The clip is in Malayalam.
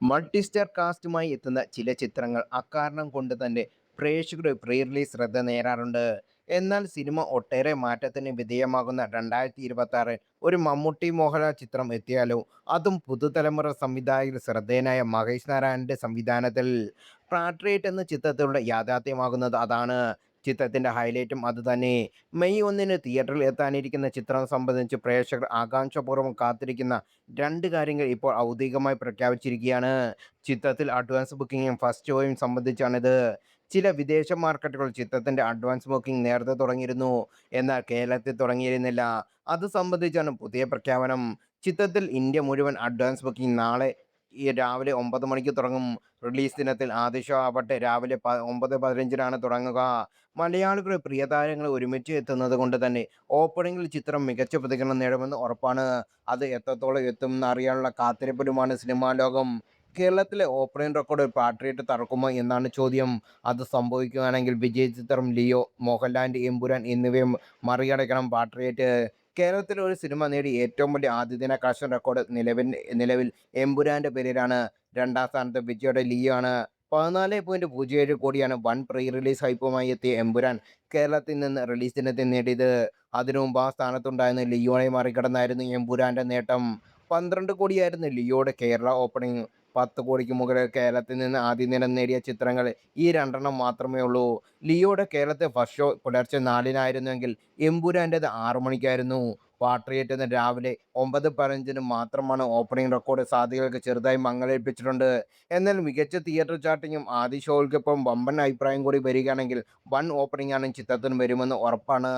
മൾട്ടി സ്റ്റാർ കാസ്റ്റുമായി എത്തുന്ന ചില ചിത്രങ്ങൾ അക്കാരണം കൊണ്ട് തന്നെ പ്രേക്ഷകരുടെ പ്രീ റിലീസ് ശ്രദ്ധ നേടാറുണ്ട്. എന്നാൽ സിനിമ ഒട്ടേറെ മാറ്റത്തിന് വിധേയമാകുന്ന 2026 ഒരു മമ്മൂട്ടി മോഹൻലാൽ ചിത്രം എത്തിയാലോ, അതും പുതുതലമുറ സംവിധായകർ ശ്രദ്ധേയനായ മഹേഷ് നാരായണന്റെ സംവിധാനത്തിൽ. പാട്രിയറ്റ് എന്ന ചിത്രത്തിലൂടെ യാഥാർത്ഥ്യമാകുന്നത് അതാണ്. ചിത്രത്തിന്റെ ഹൈലൈറ്റും അതുതന്നെ. മെയ് 1-ന് തിയേറ്ററിൽ എത്താനിരിക്കുന്ന ചിത്രം സംബന്ധിച്ച് പ്രേക്ഷകർ ആകാംക്ഷാപൂർവ്വം കാത്തിരിക്കുന്ന രണ്ട് കാര്യങ്ങൾ ഇപ്പോൾ ഔദ്യോഗികമായി പ്രഖ്യാപിച്ചിരിക്കുകയാണ്. ചിത്രത്തിൽ അഡ്വാൻസ് ബുക്കിംഗും ഫസ്റ്റ് ഷോയും സംബന്ധിച്ചാണിത്. ചില വിദേശ മാർക്കറ്റുകൾ ചിത്രത്തിന്റെ അഡ്വാൻസ് ബുക്കിംഗ് നേരത്തെ തുടങ്ങിയിരുന്നു. എന്നാൽ കേരളത്തിൽ തുടങ്ങിയിരുന്നില്ല. അത് സംബന്ധിച്ചാണ് പുതിയ പ്രഖ്യാപനം. ചിത്രത്തിൽ ഇന്ത്യ മുഴുവൻ അഡ്വാൻസ് ബുക്കിംഗ് നാളെ രാവിലെ 9 മണിക്ക് തുടങ്ങും. റിലീസ് ദിനത്തിൽ ആദ്യ ഷോ ആവട്ടെ രാവിലെ 9:15-നാണ് തുടങ്ങുക. മലയാളികളുടെ പ്രിയതാരങ്ങൾ ഒരുമിച്ച് എത്തുന്നത് കൊണ്ട് തന്നെ ഓപ്പണിംഗിൽ ചിത്രം മികച്ച പ്രതികരണം നേടുമെന്ന് ഉറപ്പാണ്. അത് എത്രത്തോളം എത്തുമെന്ന് അറിയാനുള്ള കാത്തിരിപ്പിലുമാണ് സിനിമാ ലോകം. കേരളത്തിലെ ഓപ്പണിംഗ് റെക്കോർഡ് പാട്രിയറ്റ് തകർക്കുമോ എന്നാണ് ചോദ്യം. അത് സംഭവിക്കുകയാണെങ്കിൽ വിജയ് ചിത്രം ലിയോ, മോഹൻലാലിന്റെ എമ്പുരാൻ എന്നിവയും മറികടക്കണം പാട്രിയറ്റ്. കേരളത്തിൽ ഒരു സിനിമ നേടിയ ഏറ്റവും വലിയ ആദ്യദിന കളക്ഷൻ റെക്കോർഡ് നിലവിൽ എമ്പുരാന്റെ പേരിലാണ്. രണ്ടാം സ്ഥാനത്ത് വിജയുടെ ലിയോ ആണ്. 14.07 കോടിയാണ് വൻ പ്രീ റിലീസ് ഹൈപ്പുമായി എത്തിയ എമ്പുരാൻ കേരളത്തിൽ നിന്ന് റിലീസ് ദിനത്തിൽ നേടിയത്. അതിനു മുമ്പ് ആ സ്ഥാനത്തുണ്ടായിരുന്ന ലിയോയെ മറികടന്നായിരുന്നു എമ്പുരാന്റെ നേട്ടം. 12 കോടിയായിരുന്നു ലിയോയുടെ കേരള ഓപ്പണിംഗ്. 10 കോടിക്ക് മുകളിൽ കേരളത്തിൽ നിന്ന് ആദ്യ ദിനം നേടിയ ചിത്രങ്ങൾ ഈ രണ്ടെണ്ണം മാത്രമേ ഉള്ളൂ. ലിയോയുടെ കേരളത്തെ ഫസ്റ്റ് ഷോ പുലർച്ചെ 4-നായിരുന്നുവെങ്കിൽ എമ്പുരാൻ്റെത് 6 മണിക്കായിരുന്നു. പാട്രിയറ്റ് രാവിലെ 9:15-ന് മാത്രമാണ് ഓപ്പണിംഗ് റെക്കോർഡ്. സാധ്യതകൾക്ക് ചെറുതായി മങ്ങലേൽപ്പിച്ചിട്ടുണ്ട്. എന്നാൽ മികച്ച തിയേറ്റർ ചാർട്ടിങ്ങും ആദ്യ ഷോകൾക്കൊപ്പം വമ്പൻ അഭിപ്രായം കൂടി വരികയാണെങ്കിൽ വൻ ഓപ്പണിംഗാണ് ചിത്രത്തിന് വരുമെന്ന് ഉറപ്പാണ്.